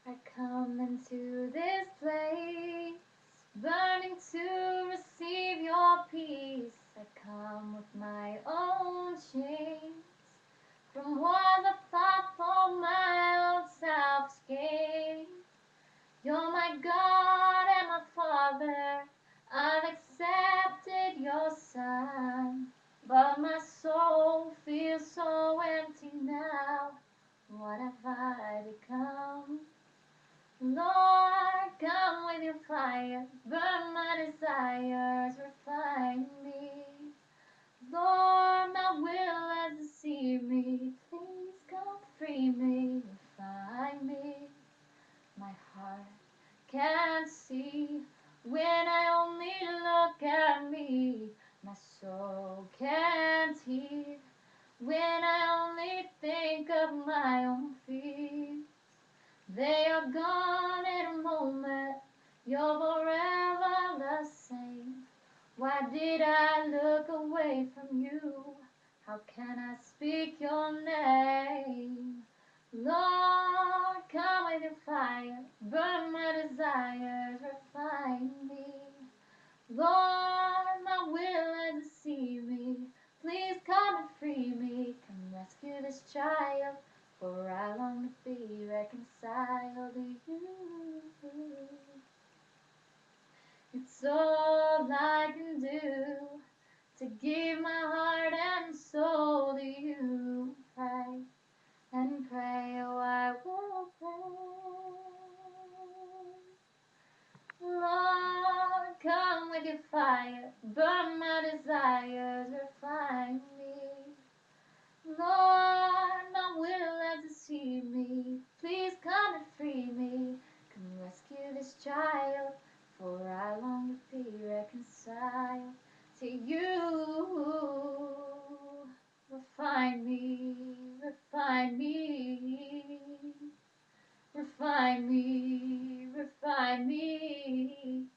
I come into this place, burning to receive your peace. I come with my own chains, from wars I fought for my own self's gain. You're my God and my Father, I've accepted your Son, but my soul feels so empty now. What have I become? Lord, come with your fire, burn my desires, refine me. Lord, my will has deceived me, please come free me, refine me. My heart can't see when I only look at me. My soul can't hear when I only think of my own fears. They are gone in a moment, you're forever the same. Why did I look away from you? How can I speak your name? Lord, come with your fire, burn my desires, refine me. Lord, my will has deceived me, please come and free me. Come rescue this child, for I long to be reconciled to you. It's all I can do to give my heart and soul to you. Pray and pray, oh I will pray. Lord, come with your fire, burn my desires, refine me. Lord, my will has deceived me, please come and free me. Come rescue this child, for I long to be reconciled to you. Refine me, refine me, refine me, refine me.